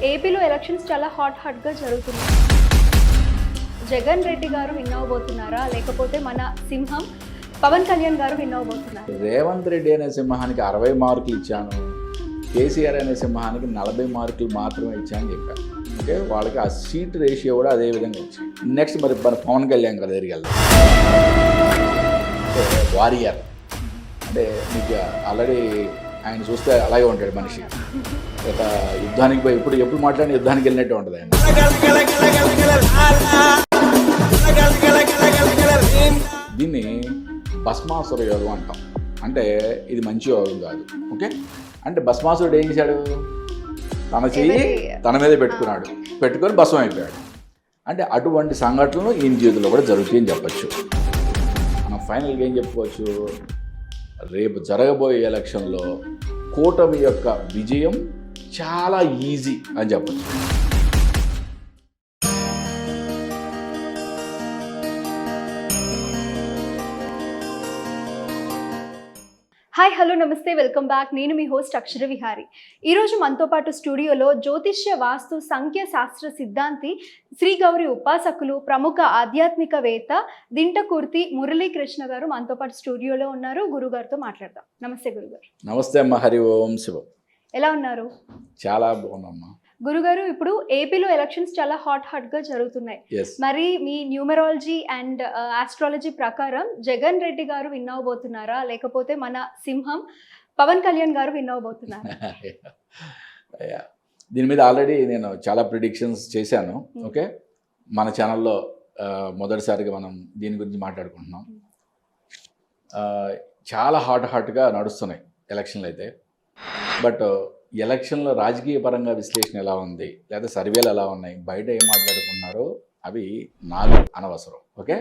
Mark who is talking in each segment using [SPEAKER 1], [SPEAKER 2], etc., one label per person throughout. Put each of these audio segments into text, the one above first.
[SPEAKER 1] ఏపీలో ఎలక్షన్స్ చాలా హాట్గా జరుగుతున్నాయి. జగన్ రెడ్డి గారు విన్ అవ్వబోతున్నారా, లేకపోతే మన సింహం పవన్ కళ్యాణ్ గారు విన్ అవ్వబోతున్నారు?
[SPEAKER 2] రేవంత్ రెడ్డి అనే సింహానికి 60 మార్కులు ఇచ్చాను, కేసీఆర్ అనే సింహానికి 40 మార్కులు మాత్రమే ఇచ్చానని చెప్పాను. అంటే వాళ్ళకి ఆ సీట్ రేషియో కూడా అదే విధంగా వచ్చింది. నెక్స్ట్ మరి మన పవన్ కళ్యాణ్ గారి దగ్గరికి వెళ్దాం. అంటే వారియర్ అంటే మీకు ఆల్రెడీ ఆయన చూస్తే అలాగే ఉంటాడు మనిషి. ఒక యుద్ధానికి పోయి ఎప్పుడు మాట్లాడిన యుద్ధానికి వెళ్ళినట్టు ఉంటుంది ఆయన. దీన్ని భస్మాసుర యోగం అంటాం. అంటే ఇది మంచి యోగం కాదు. ఓకే, అంటే భస్మాసురుడు ఏం చేశాడు? తన చెయ్యి తన మీద పెట్టుకొని భస్మం అయిపోయాడు. అంటే అటువంటి సంఘటనలు ఈయన జీవితంలో కూడా జరుగుతాయని చెప్పచ్చు. మనం ఫైనల్గా ఏం చెప్పుకోవచ్చు? రేపు జరగబోయే ఎలక్షన్లో కూటమి యొక్క విజయం చాలా ఈజీ అని చెప్పచ్చు.
[SPEAKER 1] హాయ్, హలో, నమస్తే, వెల్కమ్ బ్యాక్. నేను మీ హోస్ట్ అక్షర విహారి. ఈరోజు మనతో పాటు స్టూడియోలో జ్యోతిష్య వాస్తు సంఖ్య శాస్త్ర సిద్ధాంతి శ్రీ గౌరి ఉపాసకులు, ప్రముఖ ఆధ్యాత్మికవేత్త దింటకుర్తి మురళీకృష్ణ గారు మనతో పాటు స్టూడియోలో ఉన్నారు. గురుగారితో మాట్లాడదాం. నమస్తే గురుగారు.
[SPEAKER 2] నమస్తే అమ్మ. హరి ఓం శివం.
[SPEAKER 1] ఎలా ఉన్నారు?
[SPEAKER 2] చాలా బాగున్నామ్మా.
[SPEAKER 1] గురుగారు, ఇప్పుడు ఏపీలో ఎలక్షన్స్ చాలా హాట్గా జరుగుతున్నాయి. మరి మీ న్యూమరాలజీ అండ్ ఆస్ట్రాలజీ ప్రకారం జగన్ రెడ్డి గారు విన్ అవ్వబోతున్నారా, లేకపోతే మన సింహం పవన్ కళ్యాణ్ గారు విన్ అవ్వబోతున్నారా?
[SPEAKER 2] దీని మీద ఆల్రెడీ నేను చాలా ప్రిడిక్షన్స్ చేశాను. ఓకే, మన ఛానల్లో మొదటిసారిగా మనం దీని గురించి మాట్లాడుకుంటున్నాం. చాలా హాట్గా నడుస్తున్నాయి ఎలక్షన్లు అయితే. బట్ ఎలక్షన్లో రాజకీయ పరంగా విశ్లేషణ ఎలా ఉంది, లేదా సర్వేలు ఎలా ఉన్నాయి, బయట ఏం మాట్లాడుకున్నారో అవి నాకు అనవసరం. ఓకే,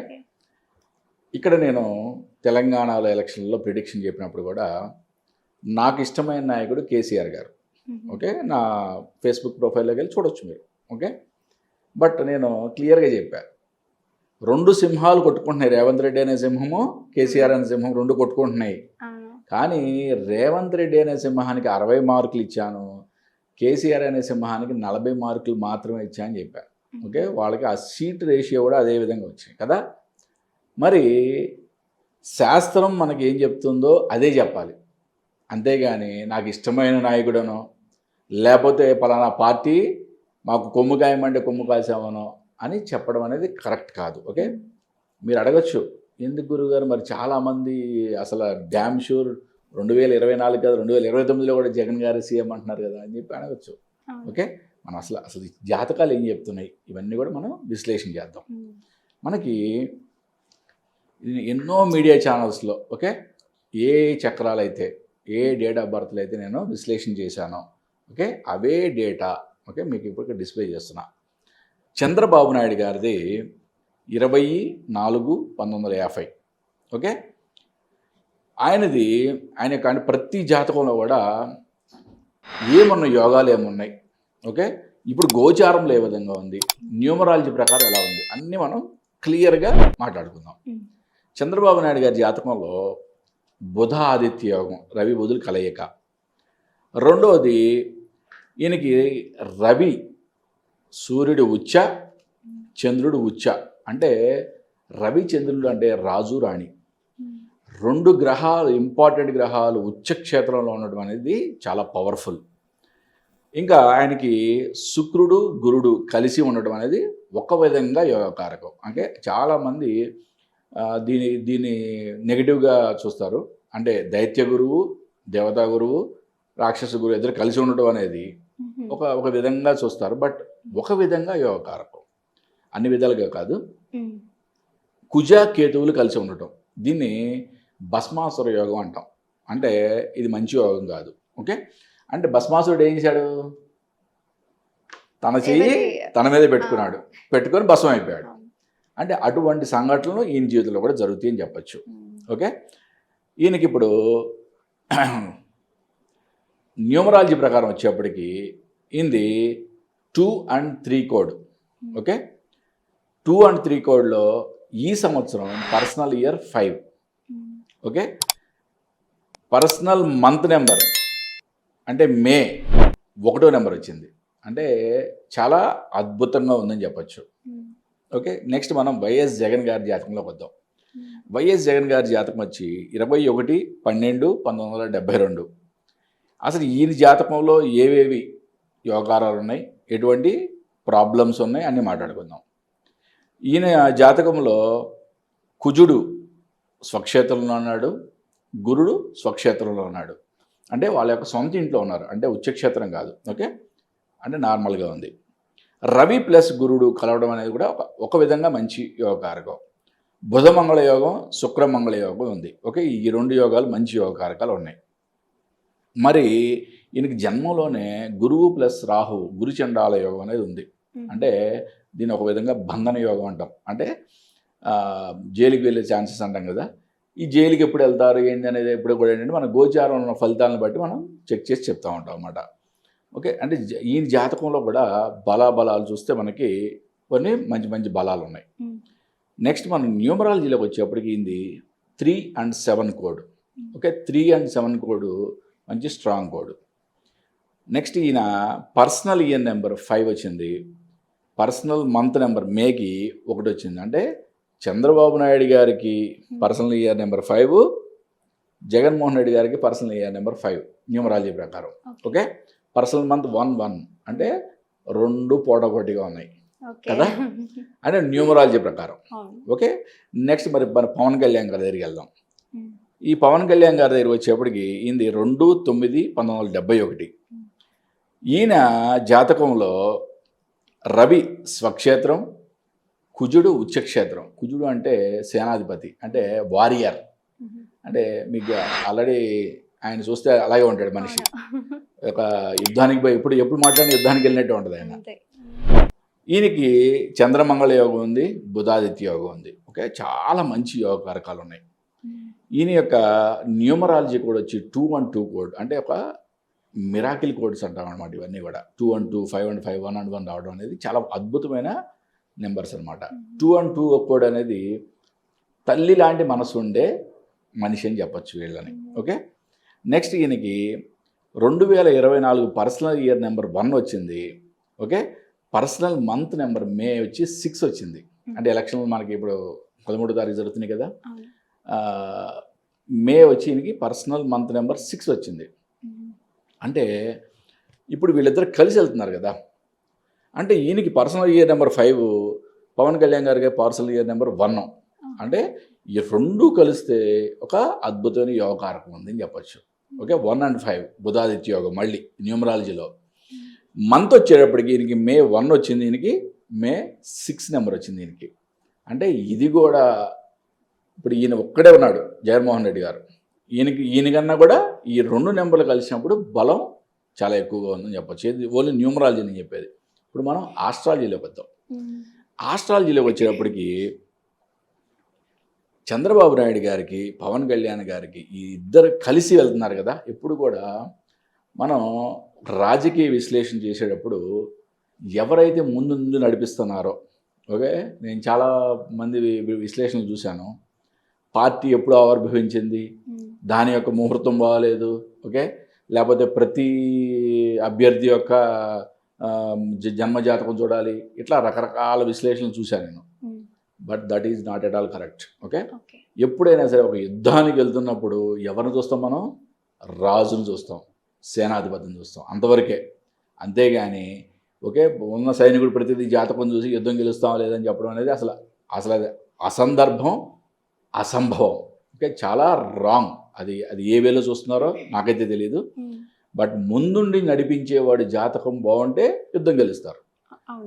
[SPEAKER 2] ఇక్కడ నేను తెలంగాణలో ఎలక్షన్లో ప్రిడిక్షన్ చెప్పినప్పుడు కూడా నాకు ఇష్టమైన నాయకుడు కేసీఆర్ గారు. ఓకే, నా ఫేస్బుక్ ప్రొఫైల్లోకి వెళ్ళి చూడొచ్చు మీరు. ఓకే, బట్ నేను క్లియర్గా చెప్పాను, 2 సింహాలు కొట్టుకుంటున్నాయి. రేవంత్ రెడ్డి అనే సింహము, కేసీఆర్ అనే సింహం 2 కొట్టుకుంటున్నాయి. కానీ రేవంత్ రెడ్డి అనే సింహానికి 60 మార్కులు ఇచ్చాను, కేసీఆర్ అనే సింహానికి 40 మార్కులు మాత్రమే ఇచ్చానని చెప్పాను. ఓకే, వాళ్ళకి ఆ సీట్ రేషియో కూడా అదే విధంగా వచ్చింది కదా. మరి శాస్త్రం మనకి ఏం చెప్తుందో అదే చెప్పాలి, అంతేగాని నాకు ఇష్టమైన నాయకుడనో, లేకపోతే పలానా పార్టీ మాకు కొమ్ము కాయమంటే కొమ్ము కాసామనో అని చెప్పడం అనేది కరెక్ట్ కాదు. ఓకే, మీరు అడగచ్చు, ఎందుకు గురుగారు మరి చాలామంది అసలు డ్యామ్ షూర్ 2024 కదా, 2029లో కూడా జగన్ గారు సీఎం అంటున్నారు కదా అని చెప్పి అడగచ్చు. ఓకే, మనం అసలు జాతకాలు ఏం చెప్తున్నాయి ఇవన్నీ కూడా మనం విశ్లేషణ చేద్దాం. మనకి ఎన్నో మీడియా ఛానల్స్లో ఓకే ఏ చక్రాలు అయితే, ఏ డేట్ ఆఫ్ బర్త్లు అయితే నేను విశ్లేషణ చేశానో ఓకే అవే డేటా ఓకే మీకు ఇప్పుడు డిస్ప్లే చేస్తున్నా. చంద్రబాబు నాయుడు గారిది 20/4/1950. ఓకే, ఆయన కానీ ప్రతి జాతకంలో కూడా ఏమున్న యోగాలు ఏమున్నాయి, ఓకే ఇప్పుడు గోచారంలో ఏ విధంగా ఉంది, న్యూమరాలజీ ప్రకారం ఎలా ఉంది, అన్నీ మనం క్లియర్గా మాట్లాడుకుందాం. చంద్రబాబు నాయుడు గారి జాతకంలో బుధ ఆదిత్య యోగం, రవి బుధులు కలయిక. రెండవది ఈయనకి రవి సూర్యుడు ఉచ్చ, చంద్రుడు ఉచ్చ. అంటే రవి చంద్రుడు అంటే రాజు రాణి, 2 గ్రహాలు ఇంపార్టెంట్ గ్రహాలు ఉచ్చ క్షేత్రంలో ఉండడం అనేది చాలా పవర్ఫుల్. ఇంకా ఆయనకి శుక్రుడు గురుడు కలిసి ఉండడం అనేది ఒక విధంగా యోగకారకం. అంటే చాలామంది దీన్ని నెగిటివ్గా చూస్తారు. అంటే దైత్య గురువు, దేవతా గురువు, రాక్షస గురువు ఇద్దరు కలిసి ఉండడం అనేది ఒక విధంగా చూస్తారు. బట్ ఒక విధంగా యోగకారకం, అన్ని విధాలుగా కాదు. కుజ కేతువులు కలిసి ఉండటం, దీన్ని భస్మాసుర యోగం అంటాం. అంటే ఇది మంచి యోగం కాదు. ఓకే, అంటే భస్మాసురుడు ఏం చేశాడు? తన చెయ్యి తన మీద పెట్టుకొని భస్మం అయిపోయాడు. అంటే అటువంటి సంఘటనలు ఈయన జీవితంలో కూడా జరుగుతాయని చెప్పచ్చు. ఓకే, ఈయనకి ఇప్పుడు న్యూమరాలజీ ప్రకారం వచ్చేప్పటికి ఈయనది 2 and 3 కోడ్. ఓకే, 2 and 3 కోడ్లో ఈ సంవత్సరం personal year 5. Okay, personal month number అంటే మే 1వ నెంబర్ వచ్చింది. అంటే చాలా అద్భుతంగా ఉందని చెప్పొచ్చు. ఓకే, నెక్స్ట్ మనం వైఎస్ జగన్ గారి జాతకంలోకి వద్దాం. వైఎస్ జగన్ గారి జాతకం వచ్చి 21/12/1972. అసలు ఈయన జాతకంలో ఏవేవి యోగారాలు ఉన్నాయి, ఎటువంటి ప్రాబ్లమ్స్ ఉన్నాయి అన్నీ మాట్లాడుకుందాం. ఈయన జాతకంలో కుజుడు స్వక్షేత్రంలో ఉన్నాడు, గురుడు స్వక్షేత్రంలో ఉన్నాడు. అంటే వాళ్ళ యొక్క సొంత ఇంట్లో ఉన్నారు, అంటే ఉచ్చక్షేత్రం కాదు. ఓకే, అంటే నార్మల్గా ఉంది. రవి ప్లస్ గురుడు కలవడం అనేది కూడా ఒక విధంగా మంచి యోగకారకం. బుధమంగళ యోగం, శుక్రమంగళ యోగం ఉంది. ఓకే, ఈ రెండు యోగాలు మంచి యోగకారకాలు ఉన్నాయి. మరి ఈయనకి జన్మంలోనే గురువు ప్లస్ రాహు గురుచండాల యోగం అనేది ఉంది. అంటే దీని ఒక విధంగా బంధన యోగం అంటాం. అంటే జైలుకి వెళ్ళే ఛాన్సెస్ అంటాం కదా. ఈ జైలుకి ఎప్పుడు వెళ్తారు ఏంటి అనేది ఎప్పుడు కూడా ఏంటంటే మన గోచారం ఉన్న ఫలితాలను బట్టి మనం చెక్ చేసి చెప్తూ ఉంటాం అన్నమాట. ఓకే, అంటే ఈ జాతకంలో కూడా బలాలు చూస్తే మనకి కొన్ని మంచి మంచి బలాలు ఉన్నాయి. నెక్స్ట్ మనం న్యూమరాలజీలోకి వచ్చేప్పటికి ఇది 3 and 7 code. Okay, 3 and 7 code మంచి స్ట్రాంగ్ కోడ్. నెక్స్ట్ ఈయన పర్సనల్ ఇయర్ నెంబర్ 5 వచ్చింది. పర్సనల్ మంత్ నెంబర్ మేకి 1 వచ్చింది. అంటే చంద్రబాబు నాయుడు గారికి personal year number 5, Jaganmohan Reddy గారికి పర్సనల్ ఇయర్ నెంబర్ 5 న్యూమరాలజీ ప్రకారం. ఓకే, పర్సనల్ మంత్ 1/1 అంటే 2 పోటాపోటీగా ఉన్నాయి కదా, అంటే న్యూమరాలజీ ప్రకారం. ఓకే, నెక్స్ట్ మరి మన పవన్ కళ్యాణ్ గారి దగ్గరికి వెళ్దాం. ఈ పవన్ కళ్యాణ్ గారి దగ్గర వచ్చేప్పటికి ఈయనది 2/9/1971. ఈయన జాతకంలో రవి స్వక్షేత్రం, కుజుడు ఉచ్చక్షేత్రం. కుజుడు అంటే సేనాధిపతి, అంటే వారియర్. అంటే మీకు ఆల్రెడీ ఆయన చూస్తే అలాగే ఉంటాడు మనిషి. ఒక యుద్ధానికి పోయి ఎప్పుడు మాట్లాడిన యుద్ధానికి వెళ్ళినట్టు ఉంటుంది ఆయన. ఈయనకి చంద్రమంగళ యోగం ఉంది, బుధాదిత్య యోగం ఉంది. ఓకే, చాలా మంచి యోగ కారకాలు ఉన్నాయి. ఈయన యొక్క న్యూమరాలజీ కోడ్ వచ్చి 2 and 2 కోడ్. అంటే ఒక మిరాకిల్ కోడ్స్ అంటాం అనమాట. ఇవన్నీ కూడా 2 and 2, 5 and 5, 1 and 1 రావడం అనేది చాలా అద్భుతమైన నెంబర్స్ అనమాట. 2 and 2 కోడ్ అనేది తల్లి లాంటి మనసు ఉండే మనిషి అని చెప్పచ్చు వీళ్ళని. ఓకే, నెక్స్ట్ ఈయనకి 2024 పర్సనల్ ఇయర్ నెంబర్ 1 వచ్చింది. ఓకే, పర్సనల్ మంత్ నెంబర్ మే వచ్చి 6 వచ్చింది. అంటే ఎలక్షన్లు మనకి ఇప్పుడు 13వ తారీఖు జరుగుతున్నాయి కదా. మే వచ్చి ఈయనకి పర్సనల్ మంత్ నెంబర్ 6 వచ్చింది. అంటే ఇప్పుడు వీళ్ళిద్దరు కలిసి వెళ్తున్నారు కదా. అంటే ఈయనకి personal year number 5, Pawan Kalyan గారికి పర్సనల్ ఇయర్ నెంబర్ 1. అంటే ఈ రెండు కలిస్తే ఒక అద్భుతమైన యోగకారకం ఉందని చెప్పచ్చు. ఓకే, 1 and 5 బుధాదిత్య యోగం. మళ్ళీ న్యూమరాలజీలో మంత్ వచ్చేటప్పటికి ఈయనకి మే 1 వచ్చింది, ఈయనకి మే 6 నెంబర్ వచ్చింది ఈయనకి. అంటే ఇది కూడా ఇప్పుడు ఈయన ఒక్కడే ఉన్నాడు జగన్మోహన్ రెడ్డి గారు. ఈయనకన్నా కూడా ఈ 2 నెంబర్లు కలిసినప్పుడు బలం చాలా ఎక్కువగా ఉందని చెప్పచ్చు. ఇది ఓన్లీ న్యూమరాలజీ అని చెప్పేది. ఇప్పుడు మనం ఆస్ట్రాలజీలోకి వద్దాం. ఆస్ట్రాలజీలోకి వచ్చేటప్పటికి చంద్రబాబు నాయుడు గారికి, పవన్ కళ్యాణ్ గారికి ఈ ఇద్దరు కలిసి వెళ్తున్నారు కదా. ఎప్పుడు కూడా మనం రాజకీయ విశ్లేషణ చేసేటప్పుడు ఎవరైతే ముందు నడిపిస్తున్నారో, ఓకే, నేను చాలా మంది విశ్లేషణలు చూశాను. పార్టీ ఎప్పుడు ఆవిర్భవించింది, దాని యొక్క ముహూర్తం బాగాలేదు, ఓకే, లేకపోతే ప్రతి అభ్యర్థి యొక్క జన్మజాతకం చూడాలి, ఇట్లా రకరకాల విశ్లేషణలు చూశాను నేను. But that is not at all correct. Okay, ఎప్పుడైనా సరే ఒక యుద్ధానికి వెళ్తున్నప్పుడు ఎవరిని చూస్తాం మనం? రాజును చూస్తాం, సేనాధిపతిని చూస్తాం, అంతవరకే. అంతేగాని ఓకే ఉన్న సైనికుడు ప్రతిదీ జాతకం చూసి యుద్ధం గెలుస్తాం లేదని చెప్పడం అనేది అసలు అది అసందర్భం, అసంభవం. ఓకే, చాలా రాంగ్. అది ఏ వేలో చూస్తున్నారో నాకైతే తెలియదు. బట్ ముందుండి నడిపించేవాడి జాతకం బాగుంటే యుద్ధం గెలుస్తారు,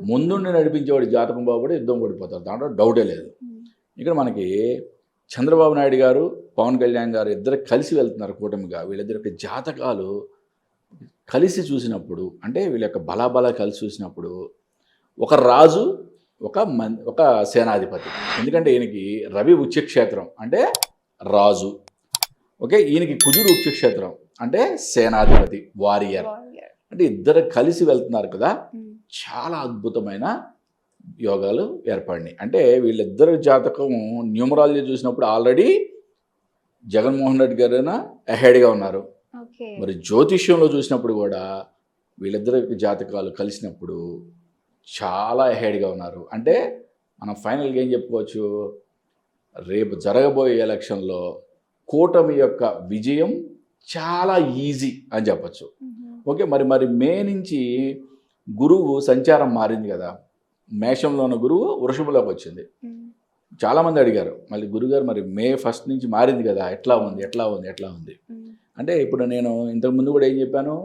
[SPEAKER 2] ముందుండి నడిపించేవాడి జాతకం బాగుపడి యుద్ధం ఓడిపోతారు, దాంట్లో డౌటే లేదు. ఇక్కడ మనకి చంద్రబాబు నాయుడు గారు, పవన్ కళ్యాణ్ గారు ఇద్దరు కలిసి వెళ్తున్నారు కూటమిగా. వీళ్ళిద్దరి యొక్క జాతకాలు కలిసి చూసినప్పుడు, అంటే వీళ్ళ యొక్క బలాబల కలిసి చూసినప్పుడు ఒక రాజు, ఒక సేనాధిపతి. ఎందుకంటే ఈయనకి రవి ఉచ్చక్షేత్రం అంటే రాజు, ఓకే, ఈయనకి కుజుడు ఉచ్చక్షేత్రం అంటే సేనాధిపతి, వారియర్. అంటే ఇద్దరు కలిసి వెళ్తున్నారు కదా. చాలా అద్భుతమైన యోగాలు ఏర్పడినాయి. అంటే వీళ్ళిద్దరు జాతకం న్యూమరాలజీ చూసినప్పుడు ఆల్రెడీ జగన్మోహన్ రెడ్డి గారైనా అహెడ్గా ఉన్నారు. మరి జ్యోతిష్యంలో చూసినప్పుడు కూడా వీళ్ళిద్దరి జాతకాలు కలిసినప్పుడు చాలా హెడ్గా ఉన్నారు. అంటే మనం ఫైనల్గా ఏం చెప్పుకోవచ్చు, రేపు జరగబోయే ఎలక్షన్లో కూటమి యొక్క విజయం చాలా ఈజీ అని చెప్పచ్చు. ఓకే, మరి మే నుంచి గురువు సంచారం మారింది కదా, మేషంలో ఉన్న గురువు వృషభంలోకి వచ్చింది. చాలామంది అడిగారు మళ్ళీ గురుగారు మరి మే 1 నుంచి మారింది కదా, ఎట్లా ఉంది. అంటే ఇప్పుడు నేను ఇంతకుముందు కూడా ఏం చెప్పాను,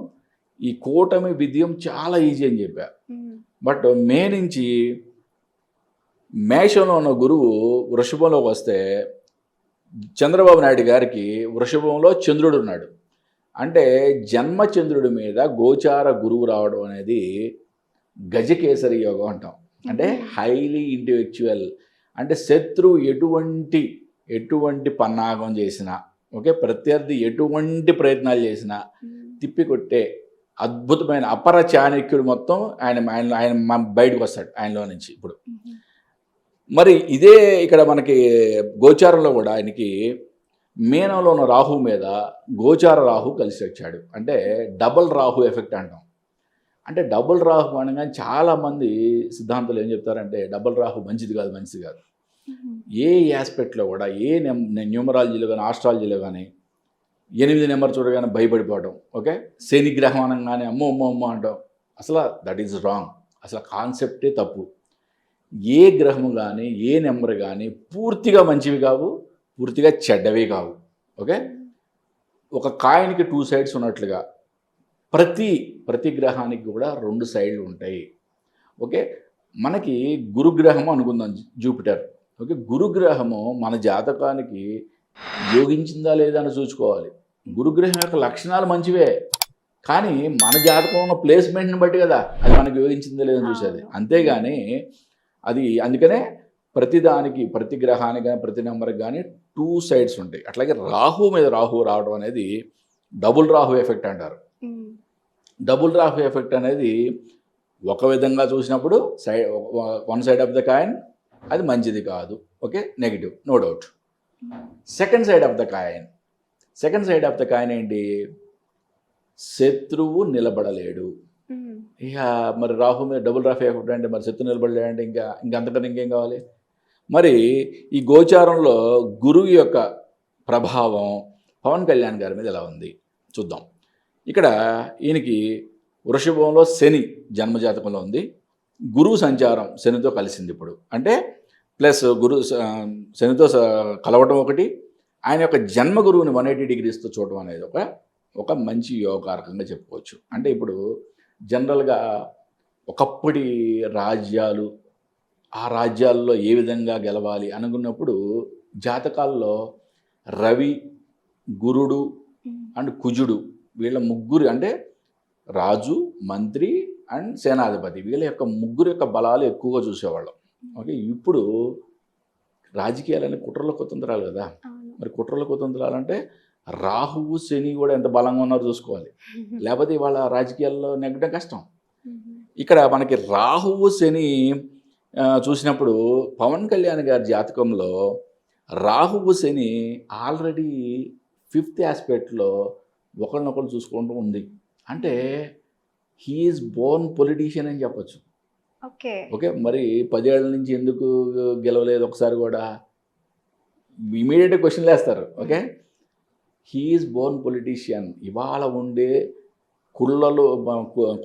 [SPEAKER 2] ఈ కూటమి విజయం చాలా ఈజీ అని చెప్పా. బట్ మే నుంచి మేషంలో ఉన్న గురువు వృషభంలోకి వస్తే చంద్రబాబు నాయుడు గారికి వృషభంలో చంద్రుడు ఉన్నాడు. అంటే జన్మచంద్రుడి మీద గోచార గురువు రావడం అనేది గజకేసరి యోగం అంటాం. అంటే హైలీ ఇంటెలెక్చువల్, అంటే శత్రువు ఎటువంటి పన్నాగం చేసినా, ఓకే, ప్రత్యర్థి ఎటువంటి ప్రయత్నాలు చేసినా తిప్పికొట్టే అద్భుతమైన అపర చాణక్యుడు మొత్తం ఆయన బయటకు వస్తాడు ఆయనలో నుంచి. ఇప్పుడు మరి ఇదే ఇక్కడ మనకి గోచారంలో కూడా ఆయనకి మీనంలో ఉన్న రాహు మీద గోచార రాహు కలిసి వచ్చాడు. అంటే డబుల్ రాహు ఎఫెక్ట్ అంటాం. అంటే డబుల్ రాహు అనగా చాలామంది సిద్ధాంతాలు ఏం చెప్తారంటే డబుల్ రాహు మంచిది కాదు. ఏ ఆస్పెక్ట్లో కూడా ఏ న్యూమరాలజీలో కానీ ఆస్ట్రాలజీలో కానీ 8 నెంబర్ చూడగానే భయపడిపోవడం, ఓకే, శని గ్రహం అనగానే అమ్మో అంటాం. అసలు దట్ ఈజ్ రాంగ్. అసలు కాన్సెప్టే తప్పు. ఏ గ్రహము కానీ ఏ నెంబర్ కానీ పూర్తిగా మంచివి కావు, పూర్తిగా చెడ్డవి కావు. ఓకే, ఒక కాయిన్కి 2 సైడ్స్ ఉన్నట్లుగా ప్రతి గ్రహానికి కూడా 2 సైడ్లు ఉంటాయి. ఓకే, మనకి గురుగ్రహము అనుకుందాం, జూపిటర్. ఓకే, గురుగ్రహము మన జాతకానికి యోగించిందా లేదా అని చూసుకోవాలి. గురుగ్రహం యొక్క లక్షణాలు మంచివే, కానీ మన జాతకంలో ఉన్న ప్లేస్మెంట్ని బట్టి కదా అది మనకి యోగించిందా లేదని చూసేది. అంతేగాని అది అందుకనే ప్రతిదానికి, ప్రతి గ్రహానికి కానీ ప్రతి నెంబర్కి కానీ 2 సైడ్స్ ఉంటాయి. అట్లాగే రాహు మీద రాహు రావడం అనేది డబుల్ రాహు ఎఫెక్ట్ అంటారు. డబుల్ రాహు ఎఫెక్ట్ అనేది ఒక విధంగా చూసినప్పుడు one side of the coin అది మంచిది కాదు. Okay, negative, no doubt. Second side of the coin ఏంటి, శత్రువు నిలబడలేడు. ఇక మరి రాహు మీద డబుల్ రాహు ఎఫెక్ట్ అంటే మరి శత్రువు నిలబడలేడంటే ఇంకా అంతకన్నా ఇంకేం కావాలి. మరి ఈ గోచారంలో గురువు యొక్క ప్రభావం పవన్ కళ్యాణ్ గారి మీద ఎలా ఉంది చూద్దాం. ఇక్కడ ఈయనకి వృషభంలో శని జన్మజాతకంలో ఉంది. గురువు సంచారం శనితో కలిసింది ఇప్పుడు. అంటే ప్లస్ శనితో కలవటం ఒకటి, ఆయన యొక్క జన్మ గురువుని 180 డిగ్రీస్తో చూడటం అనేది ఒక మంచి యోగకారకంగా చెప్పుకోవచ్చు. అంటే ఇప్పుడు జనరల్గా ఒకప్పటి రాజ్యాలు, ఆ రాజ్యాల్లో ఏ విధంగా గెలవాలి అనుకున్నప్పుడు జాతకాల్లో రవి, గురుడు అండ్ కుజుడు వీళ్ళ ముగ్గురు, అంటే రాజు, మంత్రి అండ్ సేనాధిపతి, వీళ్ళ యొక్క ముగ్గురు యొక్క బలాలు ఎక్కువగా చూసేవాళ్ళం. ఓకే, ఇప్పుడు రాజకీయాలని కుట్రల కుతంత్రాలు కదా. మరి కుట్రల కుతంత్రాలు అంటే రాహువు శని కూడా ఎంత బలంగా ఉన్నారో చూసుకోవాలి, లేకపోతే ఇవాళ రాజకీయాల్లో నెగ్గడం కష్టం. ఇక్కడ మనకి రాహువు శని చూసినప్పుడు పవన్ కళ్యాణ్ గారి జాతకంలో రాహువు శని ఆల్రెడీ 5th ఆస్పెక్ట్లో ఒకరినొకరు చూసుకుంటూ ఉంది. అంటే హీఈస్ బోర్న్ పొలిటీషియన్ అని చెప్పచ్చు. ఓకే, మరి 10 ఏళ్ల నుంచి ఎందుకు గెలవలేదు ఒకసారి కూడా, ఇమీడియట్ క్వశ్చన్లు వేస్తారు. Okay, he's born politician. ఇవాళ ఉండే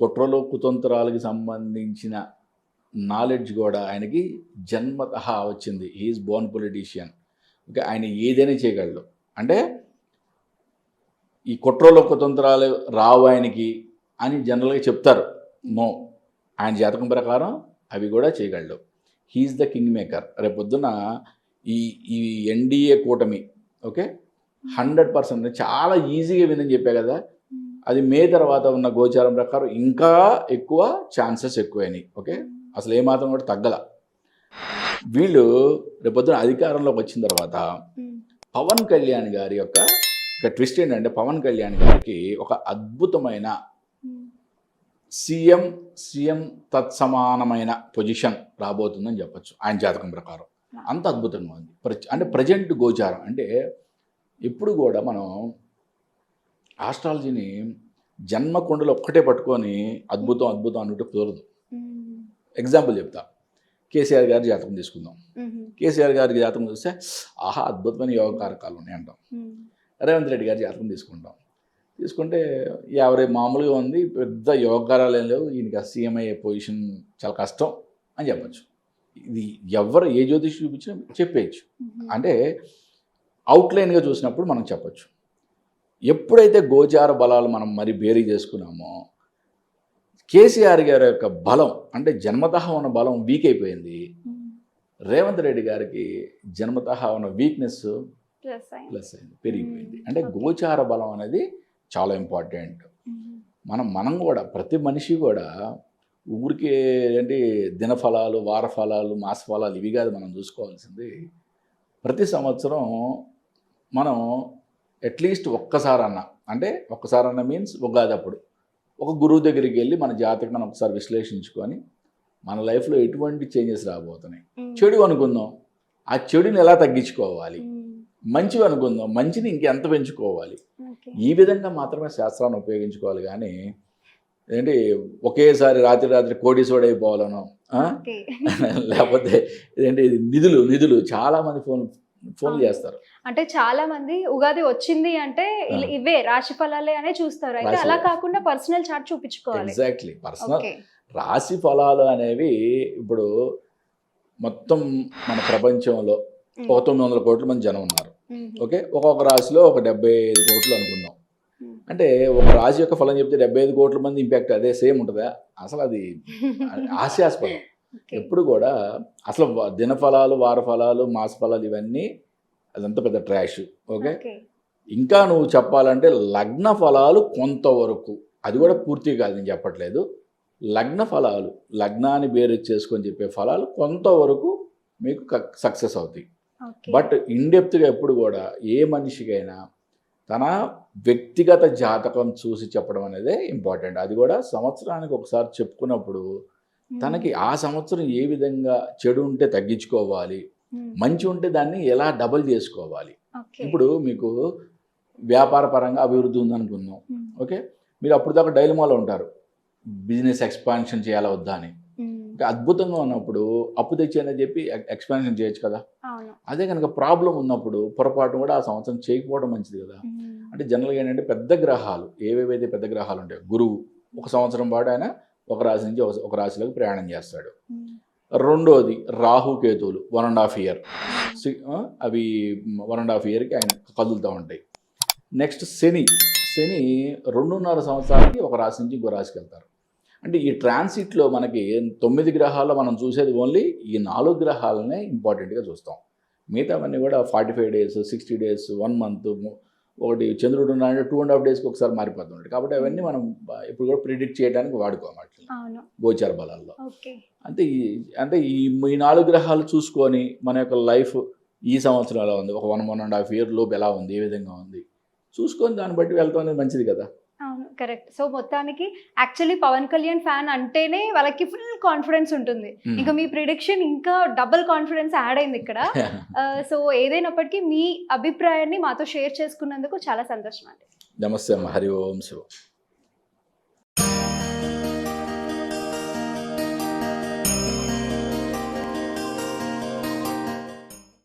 [SPEAKER 2] కుట్రలు కుతంత్రాలకి సంబంధించిన నాలెడ్జ్ కూడా ఆయనకి జన్మతః వచ్చింది. He's born politician. ఓకే, ఆయన ఏదైనా చేయగలడు. అంటే ఈ కుట్రలు కుతంత్రాలు రావు ఆయనకి అని జనరల్గా చెప్తారు. నో, ఆయన జాతకం ప్రకారం అవి కూడా చేయగలడు. He's the king maker. రేపొద్దున ఈ ఎన్డీఏ కూటమి, ఓకే, 100% చాలా ఈజీగా విందని చెప్పా కదా, అది మే తర్వాత ఉన్న గోచారం ప్రకారం ఇంకా ఎక్కువ ఛాన్సెస్ ఎక్కువైనాయి. ఓకే, అసలు ఏమాత్రం కూడా తగ్గల. వీళ్ళు రేపొద్దున అధికారంలోకి వచ్చిన తర్వాత పవన్ కళ్యాణ్ గారి యొక్క ట్విస్ట్ ఏంటంటే, పవన్ కళ్యాణ్ గారికి ఒక అద్భుతమైన సీఎం తత్సమానమైన పొజిషన్ రాబోతుందని చెప్పచ్చు ఆయన జాతకం ప్రకారం. అంత అద్భుతంగా ఉంది. అంటే ప్రజెంట్ గోచారం అంటే ఎప్పుడు కూడా మనం ఆస్ట్రాలజీని జన్మకుండలు ఒక్కటే పట్టుకొని అద్భుతం అద్భుతం అన్నట్టు కుదరదు. ఎగ్జాంపుల్ చెప్తా, కేసీఆర్ గారి జాతకం తీసుకుందాం. కేసీఆర్ గారి జాతకం చూస్తే ఆహా అద్భుతమైన యోగ కారకాలు ఉన్నాయి అంటాం. రేవంత్ రెడ్డి గారి జాతకం తీసుకుంటాం. తీసుకుంటే యావరేజ్ మామూలుగా ఉంది, పెద్ద యోగాలు ఏం లేవు, ఈయనకి సీఎం అయ్యే పొజిషన్ చాలా కష్టం అని చెప్పచ్చు. ఇది ఎవరు ఏ జ్యోతిష్ చూపించినా చెప్పేయచ్చు. అంటే అవుట్లైన్గా చూసినప్పుడు మనం చెప్పచ్చు. ఎప్పుడైతే గోచార బలాలు మనం మరి బేరీ చేసుకున్నామో, కేసీఆర్ గారి యొక్క బలం అంటే జన్మతః ఉన్న బలం వీక్ అయిపోయింది. రేవంత్ రెడ్డి గారికి జన్మతః ఉన్న వీక్నెస్ ప్లస్ అయింది, పెరిగిపోయింది. అంటే గోచార బలం అనేది చాలా ఇంపార్టెంట్. మనం కూడా ప్రతి మనిషి కూడా ఊరికే ఏంటి దినఫలాలు, వార ఫలాలు, మాస ఫలాలు ఇవి కాదు మనం చూసుకోవాల్సింది. ప్రతి సంవత్సరం మనం అట్లీస్ట్ ఒక్కసారన్నా మీన్స్ ఉగాది అప్పుడు ఒక గురువు దగ్గరికి వెళ్ళి మన జాతకం మనం ఒకసారి విశ్లేషించుకొని మన లైఫ్లో ఎటువంటి చేంజెస్ రాబోతున్నాయి, చెడు అనుకుందాం ఆ చెడుని ఎలా తగ్గించుకోవాలి, మంచివి అనుకుందాం మంచిని ఇంకెంత పెంచుకోవాలి. ఈ విధంగా మాత్రమే శాస్త్రాన్ని ఉపయోగించుకోవాలి. కానీ ఏంటి ఒకేసారి రాత్రి కోటీశ్వరుడు అయిపోవాలనో, లేకపోతే ఏంటి నిధులు చాలామంది ఫోన్లు చేస్తారు.
[SPEAKER 1] అంటే చాలా మంది ఉగాది వచ్చింది అంటే ఇవే రాశి ఫలాలే అనే చూస్తారు. అయితే అలా కాకుండా పర్సనల్ చార్ట్ చూపించుకోవాలి.
[SPEAKER 2] ఎగ్జాక్ట్లీ, పర్సనల్ రాశి ఫలాలు అనేవి ఇప్పుడు మొత్తం మన ప్రపంచంలో 900 కోట్ల మంది జనం ఉన్నారు. ఓకే, ఒక్కొక్క రాశిలో ఒక 75 కోట్లు అనుకుందాం. అంటే ఒక రాశి యొక్క ఫలం చెప్తే 75 కోట్ల మంది ఇంపాక్ట్ అదే సేమ్ ఉంటుందా? అసలు అది హాస్యాస్పదం. ఎప్పుడు కూడా అసలు దినఫలాలు, వార ఫలాలు, మాస ఫలాలు ఇవన్నీ అదంతా పెద్ద ట్రాష్. ఓకే, ఇంకా నువ్వు చెప్పాలంటే లగ్న ఫలాలు కొంతవరకు, అది కూడా పూర్తిగా కాదు నేను చెప్పట్లేదు, లగ్న ఫలాలు లగ్నాన్ని బేరీ చేసుకొని చెప్పే ఫలాలు కొంతవరకు మీకు సక్సెస్ అవుతాయి. బట్ ఇన్డెప్త్గా ఎప్పుడు కూడా ఏ మనిషికైనా తన వ్యక్తిగత జాతకం చూసి చెప్పడం అనేది ఇంపార్టెంట్. అది కూడా సంవత్సరానికి ఒకసారి చెప్పుకున్నప్పుడు తనకి ఆ సంవత్సరం ఏ విధంగా చెడు ఉంటే తగ్గించుకోవాలి, మంచి ఉంటే దాన్ని ఎలా డబల్ చేసుకోవాలి. ఇప్పుడు మీకు వ్యాపార పరంగా అభివృద్ధి ఉందనుకుందాం. ఓకే, మీరు అప్పుడు దాకా డైలమాలో ఉంటారు, బిజినెస్ ఎక్స్పాన్షన్ చేయాలా వద్దా అని. అద్భుతంగా ఉన్నప్పుడు అప్పు తెచ్చేయని చెప్పి ఎక్స్పాన్షన్ చేయొచ్చు కదా. అదే కనుక ప్రాబ్లం ఉన్నప్పుడు పొరపాటు కూడా ఆ సంవత్సరం చేయకపోవడం మంచిది కదా. అంటే జనరల్గా ఏంటంటే పెద్ద గ్రహాలు ఏవేవైతే పెద్ద గ్రహాలు ఉంటాయో, గురువు ఒక సంవత్సరం పాటు ఆయన ఒక రాశి నుంచి ఒక రాశిలోకి ప్రయాణం చేస్తాడు. రెండోది రాహు కేతువులు 1.5 year, అవి 1.5 yearకి ఆయన కదులుతూ ఉంటాయి. నెక్స్ట్ శని 2.5 సంవత్సరాలకి ఒక రాశి నుంచి ఇంకో రాశికి వెళ్తారు. అంటే ఈ ట్రాన్సిట్లో మనకి 9 గ్రహాల్లో మనం చూసేది ఓన్లీ ఈ 4 గ్రహాలనే ఇంపార్టెంట్గా చూస్తాం. మిగతావన్నీ కూడా 45 days, 60 days, 1 month, ఒకటి చంద్రుడు ఉన్నాడంటే 2.5 daysకి ఒకసారి మారిపోతుంటాడు. కాబట్టి అవన్నీ మనం ఇప్పుడు కూడా ప్రిడిక్ట్ చేయడానికి వాడుకోవాలి గోచార బలాల్లో. అంటే ఈ 4 గ్రహాలు చూసుకొని మన యొక్క లైఫ్ ఈ సంవత్సరం ఎలా ఉంది, ఒక 1.5 year లోపు ఎలా ఉంది, ఏ విధంగా ఉంది చూసుకొని దాన్ని బట్టి వెళ్తాం అనేది మంచిది కదా.
[SPEAKER 1] అవును, కరెక్ట్. సో మొత్తానికి యాక్చువల్లీ పవన్ కళ్యాణ్ ఫ్యాన్ అంటేనే వాళ్ళకి ఫుల్ కాన్ఫిడెన్స్ ఉంటుంది. ఇంకా మీ ప్రిడిక్షన్ ఇంకా డబుల్ కాన్ఫిడెన్స్ యాడ్ అయింది ఇక్కడ. సో ఏదైనప్పటికీ మీ అభిప్రాయాన్ని మాతో షేర్ చేసుకున్నందుకు చాలా సంతోషం అండి.
[SPEAKER 2] నమస్తే అమ్మ, హరి ఓం శివ.